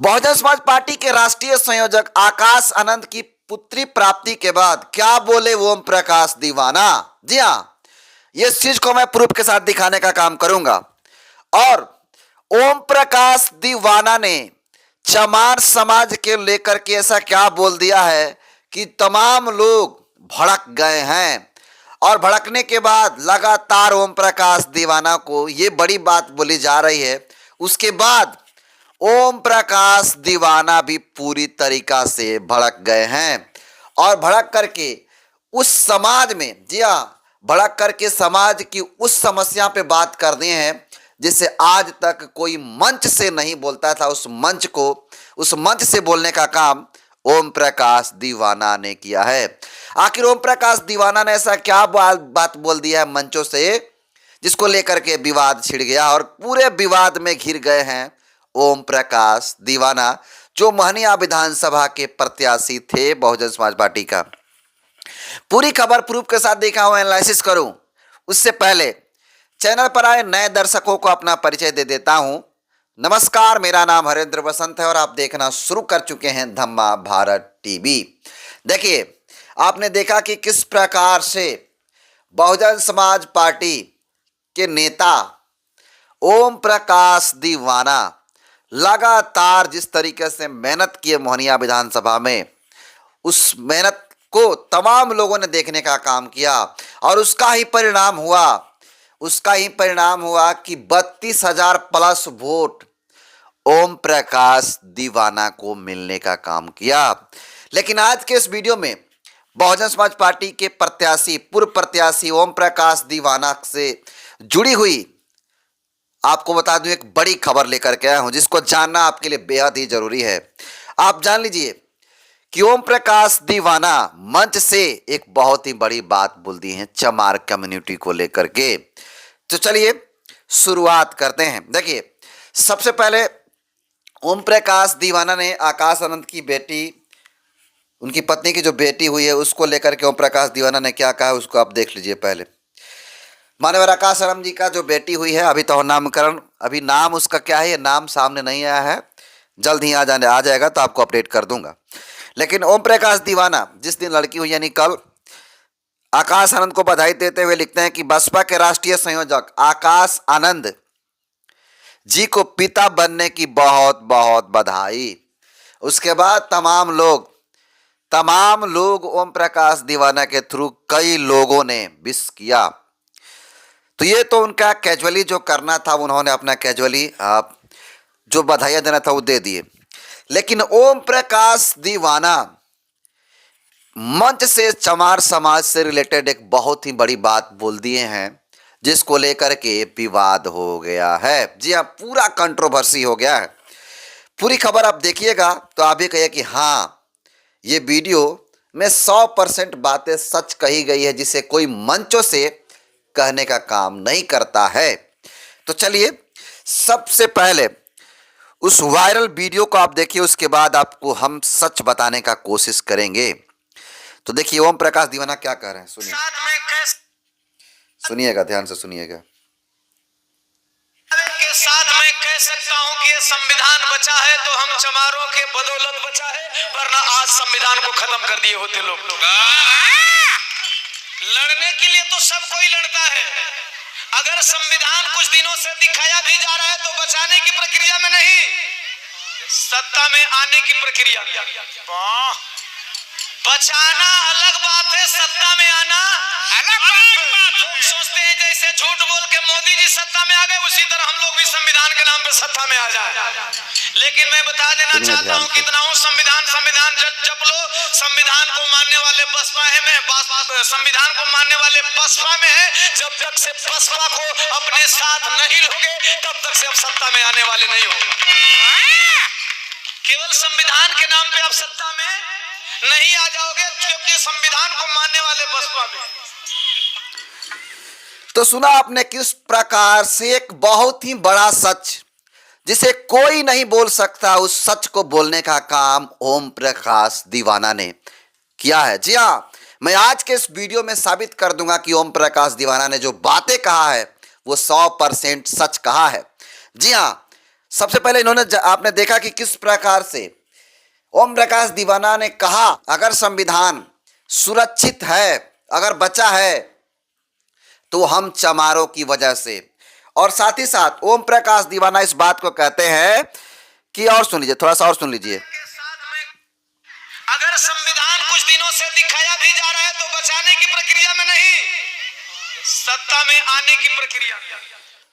Bahujan Samaj party के राष्ट्रीय संयोजक आकाश आनंद की पुत्री प्राप्ति के बाद क्या बोले ओम प्रकाश दीवाना। जी हाँ, ये चीज को मैं प्रूफ के साथ दिखाने का काम करूंगा। और ओम प्रकाश दीवाना ने चमार समाज के लेकर के ऐसा क्या बोल दिया है कि तमाम लोग भड़क गए हैं। और भड़कने के बाद लगातार ओम प्रकाश दीवाना को ये बड़ी बात बोली जा रही है। उसके बाद ओम प्रकाश दीवाना भी पूरी तरीका से भड़क गए हैं और भड़क करके उस समाज में, जी हाँ, भड़क करके समाज की उस समस्या पे बात कर दिए हैं जिसे आज तक कोई मंच से नहीं बोलता था। उस मंच से बोलने का काम ओम प्रकाश दीवाना ने किया है। आखिर ओम प्रकाश दीवाना ने ऐसा क्या बात बोल दिया है मंचों से जिसको लेकर के विवाद छिड़ गया और पूरे विवाद में घिर गए हैं ओम प्रकाश दीवाना, जो महनिया विधानसभा के प्रत्याशी थे बहुजन समाज पार्टी का। पूरी खबर प्रूफ के साथ देखा हुआ एनालिसिस करूं उससे पहले चैनल पर आए नए दर्शकों को अपना परिचय दे देता हूं। नमस्कार, मेरा नाम हरेंद्र बसंत है और आप देखना शुरू कर चुके हैं धम्मा भारत टीवी। देखिए, आपने देखा कि किस प्रकार से बहुजन समाज पार्टी के नेता ओम प्रकाश दीवाना लगातार जिस तरीके से मेहनत की मोहनिया विधानसभा में, उस मेहनत को तमाम लोगों ने देखने का काम किया और उसका ही परिणाम हुआ कि 32,000 प्लस वोट ओम प्रकाश दीवाना को मिलने का काम किया। लेकिन आज के इस वीडियो में बहुजन समाज पार्टी के पूर्व प्रत्याशी ओम प्रकाश दीवाना से जुड़ी हुई आपको बता दूं एक बड़ी खबर लेकर के आया हूं जिसको जानना आपके लिए बेहद ही जरूरी है। आप जान लीजिए कि ओम प्रकाश दीवाना मंच से एक बहुत ही बड़ी बात बोल दी है चमार कम्युनिटी को लेकर के। तो चलिए शुरुआत करते हैं। देखिए, सबसे पहले ओम प्रकाश दीवाना ने आकाश आनंद की बेटी, उनकी पत्नी की जो बेटी हुई है उसको लेकर के ओम प्रकाश दीवाना ने क्या कहा उसको आप देख लीजिए। पहले माननीय आकाश आनंद जी का जो बेटी हुई है, अभी तो नामकरण, अभी नाम उसका क्या है ये नाम सामने नहीं आया है, जल्द ही आ जाएगा तो आपको अपडेट कर दूंगा। लेकिन ओम प्रकाश दीवाना जिस दिन लड़की हुई यानी कल, आकाश आनंद को बधाई देते हुए लिखते हैं कि बसपा के राष्ट्रीय संयोजक आकाश आनंद जी को पिता बनने की बहुत बहुत बधाई। उसके बाद तमाम लोग ओम प्रकाश दीवाना के थ्रू कई लोगों ने विश किया। तो ये तो उनका कैजुअली जो करना था, उन्होंने अपना कैजुअली जो बधाइयाँ देना था वो दे दिए। लेकिन ओम प्रकाश दीवाना मंच से चमार समाज से रिलेटेड एक बहुत ही बड़ी बात बोल दिए हैं जिसको लेकर के विवाद हो गया है। जी हाँ, पूरा कंट्रोवर्सी हो गया है। पूरी खबर आप देखिएगा तो आप भी कहिए कि हाँ, ये वीडियो में 100% बातें सच कही गई है जिसे कोई मंचों से कहने का काम नहीं करता है। तो चलिए सबसे पहले उस वायरल वीडियो को आप देखिए, उसके बाद आपको हम सच बताने का कोशिश करेंगे। तो देखिए ओम प्रकाश दीवाना क्या कह रहे हैं, सुनिएगा, ध्यान से सुनिएगा। के साथ मैं कह सकता हूं कि ये संविधान बचा है तो हम चमारों के बदौलत बचा है, वरना आज संविधान को खत्म कर दिए होते लोग। लड़ने के लिए तो सब कोई लड़ता है, अगर संविधान कुछ दिनों से दिखाया भी जा रहा है तो बचाने की प्रक्रिया में नहीं, सत्ता में आने की प्रक्रिया। बचाना अलग बात है, सत्ता में आना अलग बात है। लोग सोचते हैं जैसे झूठ बोल के मोदी जी सत्ता में आ गए, उसी तरह हम लोग भी संविधान के नाम पे सत्ता में आ जाए। लेकिन मैं बता देना चाहता हूं कितना हूं संविधान जप लो। संविधान को मानने वाले बसपा में है, जब तक से बसपा को अपने साथ नहीं लोगे तब तक से आप सत्ता में आने वाले नहीं हो। केवल संविधान के नाम पे आप सत्ता में नहीं आ जाओगे क्योंकि संविधान को मानने वाले बसपा में। तो सुना आपने किस प्रकार से एक बहुत ही बड़ा सच जिसे कोई नहीं बोल सकता, उस सच को बोलने का काम ओम प्रकाश दीवाना ने किया है। जी हाँ, मैं आज के इस वीडियो में साबित कर दूंगा कि ओम प्रकाश दीवाना ने जो बातें कहा है वो 100% सच कहा है। जी हाँ, सबसे पहले आपने देखा कि किस प्रकार से ओम प्रकाश दीवाना ने कहा अगर संविधान सुरक्षित है, अगर बचा है, तो हम चमारों की वजह से। और साथ ही साथ ओम प्रकाश दीवाना इस बात को कहते हैं कि, और सुन लीजिए, थोड़ा सा और सुन लीजिए, के साथ में अगर संविधान कुछ दिनों से दिखाया भी जा रहा है तो बचाने की प्रक्रिया में नहीं, सत्ता में आने की प्रक्रिया।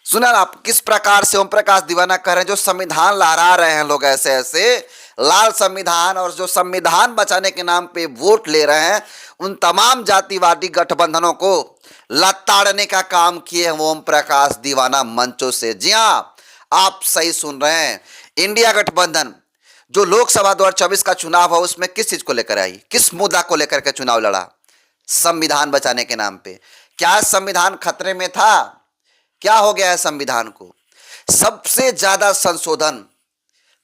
सुना आप किस प्रकार से ओम प्रकाश दीवाना कह रहे हैं, जो संविधान लहरा रहे हैं लोग ऐसे ऐसे लाल संविधान, और जो संविधान बचाने के नाम पे वोट ले रहे हैं, उन तमाम जातिवादी गठबंधनों को लताड़ने का काम किए हैं ओम प्रकाश दीवाना मंचों से। जी हां, आप सही सुन रहे हैं। इंडिया गठबंधन जो लोकसभा 2024 का चुनाव है उसमें किस चीज को लेकर आई, किस मुद्दा को लेकर के चुनाव लड़ा? संविधान बचाने के नाम पे। क्या संविधान खतरे में था? क्या हो गया है संविधान को? सबसे ज्यादा संशोधन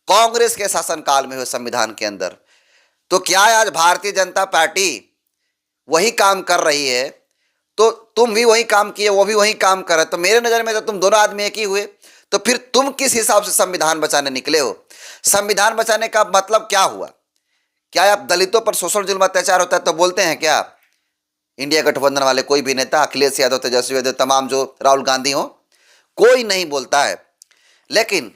कांग्रेस के शासनकाल में हुए संविधान के अंदर। तो क्या आज भारतीय जनता पार्टी वही काम कर रही है, तो तुम भी वही काम किए, वो भी वही काम कर रहे, तो मेरे नजर में तो तुम दोनों आदमी एक ही हुए। तो फिर तुम किस हिसाब से संविधान बचाने निकले हो? संविधान बचाने का मतलब क्या हुआ? क्या आप दलितों पर शोषण जुल्म अत्याचार होता है तो बोलते हैं क्या? इंडिया गठबंधन वाले कोई भी नेता, अखिलेश यादव, तेजस्वी यादव, तमाम जो राहुल गांधी हो, कोई नहीं बोलता है। लेकिन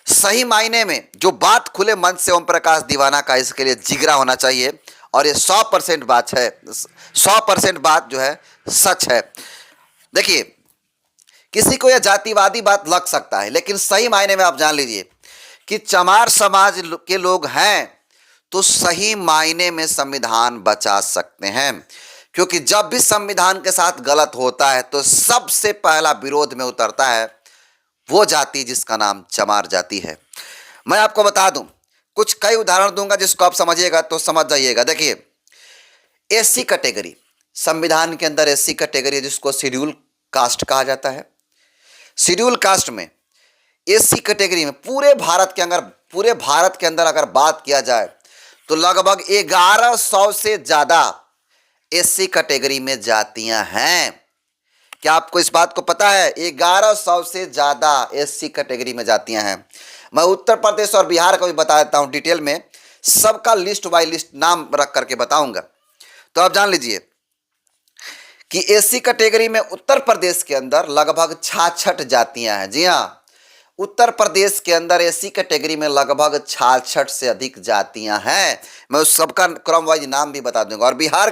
सही मायने में जो बात खुले मन से ओम प्रकाश दीवाना का, इसके लिए जिगरा होना चाहिए, और ये 100% बात है, 100% बात जो है सच है। देखिए, किसी को यह जातिवादी बात लग सकता है, लेकिन सही मायने में आप जान लीजिए कि चमार समाज के लोग हैं तो सही मायने में संविधान बचा सकते हैं, क्योंकि जब भी संविधान के साथ गलत होता है तो सबसे पहला विरोध में उतरता है वो जाति जिसका नाम चमार जाति है। मैं आपको बता दूं, कुछ कई उदाहरण दूंगा जिसको आप समझिएगा तो समझ जाइएगा। देखिए, एससी कैटेगरी, संविधान के अंदर एससी कैटेगरी जिसको शेड्यूल कास्ट कहा जाता है। शेड्यूल कास्ट में, एससी कैटेगरी में पूरे भारत के अंदर अगर बात किया जाए तो लगभग 1100 से ज्यादा एससी कैटेगरी में जातियां हैं। क्या आपको इस बात को पता है? 1100 से ज्यादा एससी कैटेगरी में जातियां हैं। मैं उत्तर प्रदेश और बिहार का भी बता देता हूं डिटेल में, सबका लिस्ट बाय लिस्ट नाम रख करके बताऊंगा। तो आप जान लीजिए कि एससी कैटेगरी में उत्तर प्रदेश के अंदर लगभग 66 जातियां हैं। जी हां, उत्तर प्रदेश के अंदर एससी कैटेगरी में लगभग 66 से अधिक जातियां हैं। मैं उस सबका क्रम वाइज नाम भी बता दूंगा। और बिहार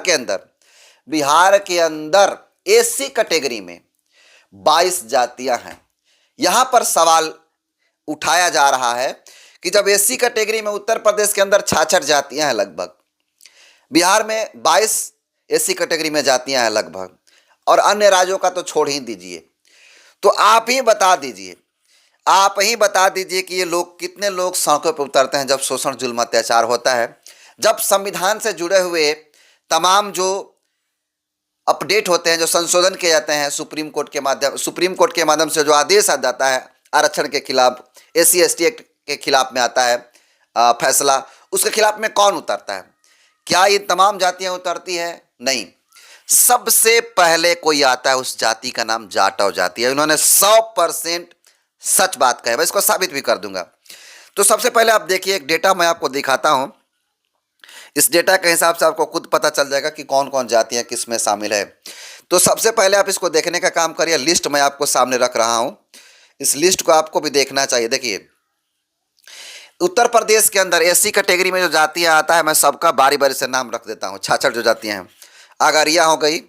के अंदर एससी कैटेगरी में 22 जातियां हैं। यहां पर सवाल उठाया जा रहा है कि जब एससी कैटेगरी में उत्तर प्रदेश के अंदर 66 जातियां हैं लगभग, बिहार में 22 एससी कैटेगरी में जातियां हैं लगभग, और अन्य राज्यों का तो छोड़ ही दीजिए, तो आप ही बता दीजिए कि ये लोग, कितने लोग सड़कों पर उतरते हैं जब शोषण जुल्म अत्याचार होता है, जब संविधान से जुड़े हुए तमाम जो अपडेट होते हैं, जो संशोधन किए जाते हैं सुप्रीम कोर्ट के माध्यम से जो आदेश आ जाता है आरक्षण के खिलाफ, एससी एसटी एक्ट के खिलाफ में आता है फैसला, उसके खिलाफ में कौन उतरता है? क्या ये तमाम जातियां उतरती है? नहीं, सबसे पहले कोई आता है, उस जाति का नाम जाटव जाति है। उन्होंने 100% सच बात कही, मैं इसको साबित भी कर दूंगा। तो सबसे पहले आप देखिए, एक डेटा मैं आपको दिखाता हूं। इस डेटा के हिसाब से आपको खुद पता चल जाएगा कि कौन कौन जातियां किस में शामिल है। तो सबसे पहले आप इसको देखने का काम करिए। लिस्ट मैं आपको सामने रख रहा हूं, इस लिस्ट को आपको भी देखना चाहिए। देखिए, उत्तर प्रदेश के अंदर एससी कैटेगरी में जो जातियां आता है, मैं सबका बारी बारी से नाम रख देता हूं। 66 जो जातियां हैं, आगरिया हो गई,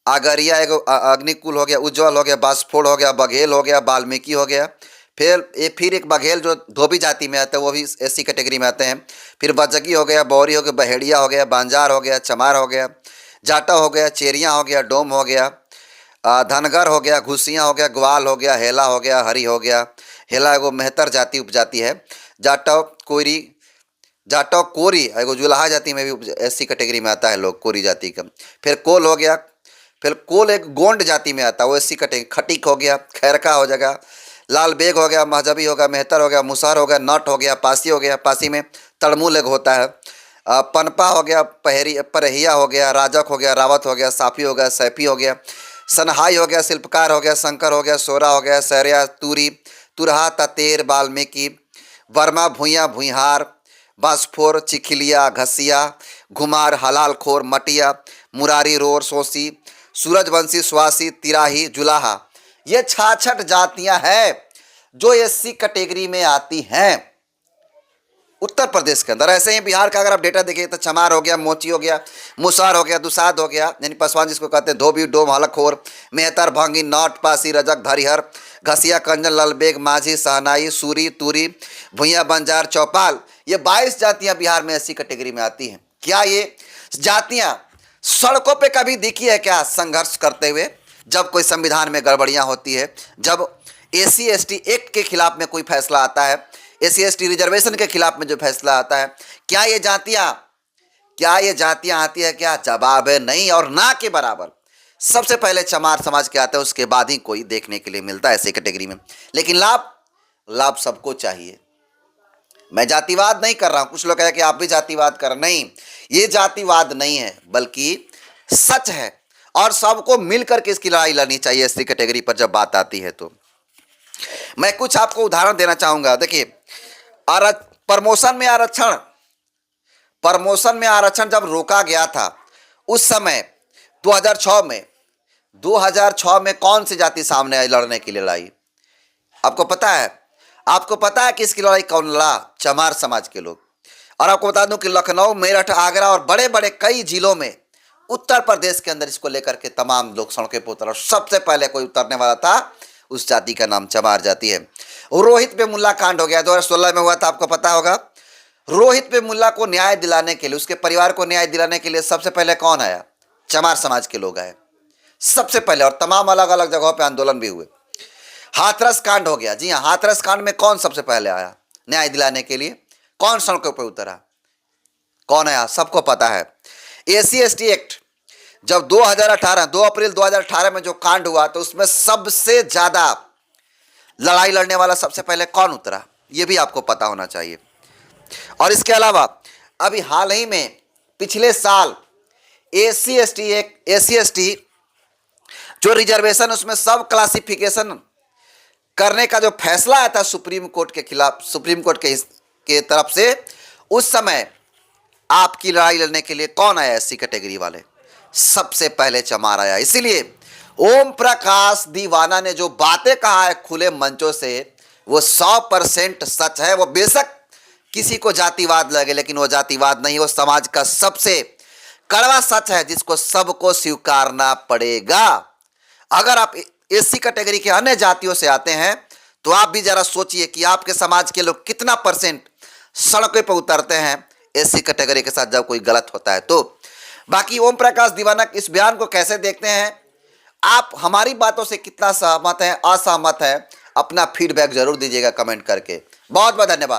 आगरिया एगो अग्निकुल हो गया, उज्ज्वल हो गया, बासफोड़ हो गया, बघेल हो गया, वाल्मीकि हो गया, फिर एक बघेल जो धोबी जाति में आते हैं वो भी एससी कैटेगरी में आते हैं, फिर बजगी हो गया, बौरी हो गया, बहेड़िया हो गया, बांजार हो गया, चमार हो गया, जाटा हो गया, चेरिया हो गया, डोम हो गया, धनगर हो गया, घुसिया हो गया, ग्वाल हो गया, हेला हो गया, हरी हो गया। हेला एगो मेहतर जाति उपजाति है। जाटव कोरी एगो जुलाहा जाति में भी एससी कैटेगरी में आता है लोग, कोरी जाति का। फिर कोल हो गया, फिर कोल एक गोंड जाति में आता है, वो एससी कैटेगरी। खटीक हो गया, खैरका हो जाएगा, लाल बेग हो गया, महजबी हो गया, मेहतर हो गया, मुसहर हो गया, नट हो गया, पासी हो गया, पासी में तड़मूल एक होता है, पनपा हो गया, परहिया हो गया, राजक हो गया, रावत हो गया, साफी हो गया, सैफी हो गया, सनहाई हो गया, शिल्पकार हो गया, शंकर हो गया, सोरा हो गया, सहरिया, तूरी, तुरहा ततेर वाल्मीकि, वर्मा भूया भूइहार, बांसफोर चिखिलिया घसिया, घुमार हलालखोर मटिया, मुरारी रोर सोसी, सूरजवंशी स्वासी तिराही जुलाहा। ये 66 जातियां हैं जो एससी कैटेगरी में आती हैं उत्तर प्रदेश के अंदर। ऐसे ही बिहार का अगर आप डेटा देखिए तो चमार हो गया, मोची हो गया, मुसार हो गया, दुसाद हो गया, यानी पासवान जिसको कहते हैं, धोबी, डोम, हलखोर, मेहतर, भांगी, नौट, पासी, रजक, धरिहर, घसिया, कंजन, ललबेग, माझी, सहनाई, सूरी, तुरी, भुइया, बंजार, चौपाल। ये 22 जातियां बिहार में एससी कैटेगरी में आती हैं। क्या ये जातियां सड़कों पे कभी दिखी है क्या संघर्ष करते हुए? जब कोई संविधान में गड़बड़ियां होती है, जब एससी एसटी एक्ट के खिलाफ में कोई फैसला आता है, एससी एसटी रिजर्वेशन के खिलाफ में जो फैसला आता है, क्या ये जातियां आती है क्या? जवाब है नहीं और ना के बराबर। सबसे पहले चमार समाज के आते हैं, उसके बाद ही कोई देखने के लिए मिलता है ऐसी कैटेगरी में। लेकिन लाभ सबको चाहिए। मैं जातिवाद नहीं कर रहा हूं। कुछ लोग कहे कि आप भी जातिवाद कर रहे, नहीं, ये जातिवाद नहीं है बल्कि सच है और सबको मिलकर के इसकी लड़ाई लड़नी चाहिए एससी कैटेगरी पर जब बात आती है। तो मैं कुछ आपको उदाहरण देना चाहूंगा। देखिए, प्रमोशन में आरक्षण जब रोका गया था उस समय 2006 में कौन सी जाति सामने आई लड़ने के लिए लड़ाई? आपको पता है कि इसकी लड़ाई कौन लड़ा? चमार समाज के लोग। और आपको बता दूं कि लखनऊ, मेरठ, आगरा और बड़े बड़े कई जिलों में उत्तर प्रदेश के अंदर इसको लेकर के तमाम लोग सड़कों पर उतरे। सबसे पहले कोई उतरने वाला था, उस जाति का नाम चमार जाति है। रोहित पे मुल्ला कांड हो गया, 2016 में हुआ था, आपको पता होगा। रोहित पे मुल्ला को न्याय दिलाने के लिए, उसके परिवार को न्याय दिलाने के लिए सबसे पहले कौन आया? चमार समाज के लोग आए सबसे पहले, और तमाम अलग अलग जगहों पे आंदोलन भी हुए। हाथरस कांड हो गया, जी हाँ, हाथरस कांड में कौन सबसे पहले आया न्याय दिलाने के लिए? कौन सड़कों पर उतरा? कौन आया? सबको पता है। एससी एसटी एक्ट जब 2 अप्रैल 2018 में जो कांड हुआ तो उसमें सबसे ज्यादा लड़ाई लड़ने वाला सबसे पहले कौन उतरा? ये भी आपको पता होना चाहिए। और इसके अलावा अभी हाल ही में पिछले साल एससी एसटी जो रिजर्वेशन, उसमें सब क्लासिफिकेशन करने का जो फैसला आया था सुप्रीम कोर्ट के खिलाफ, सुप्रीम कोर्ट के तरफ से, उस समय आपकी लड़ाई लड़ने के लिए कौन आया? एससी कैटेगरी वाले। सबसे पहले चमार आया। इसीलिए ओम प्रकाश दीवाना ने जो बातें कहा है खुले मंचों से, वो 100% सच है। वो बेशक किसी को जातिवाद लगे, लेकिन वो जातिवाद नहीं, वो समाज का सबसे कड़वा सच है जिसको सबको स्वीकारना पड़ेगा। अगर आप एससी कैटेगरी के अन्य जातियों से आते हैं तो आप भी जरा सोचिए कि आपके समाज के लोग कितना % सड़कों पर उतरते हैं एससी कैटेगरी के साथ जब कोई गलत होता है। तो बाकी ओम प्रकाश दीवाना इस बयान को कैसे देखते हैं? आप हमारी बातों से कितना सहमत हैं, असहमत हैं? अपना फीडबैक जरूर दीजिएगा कमेंट करके। बहुत बहुत धन्यवाद।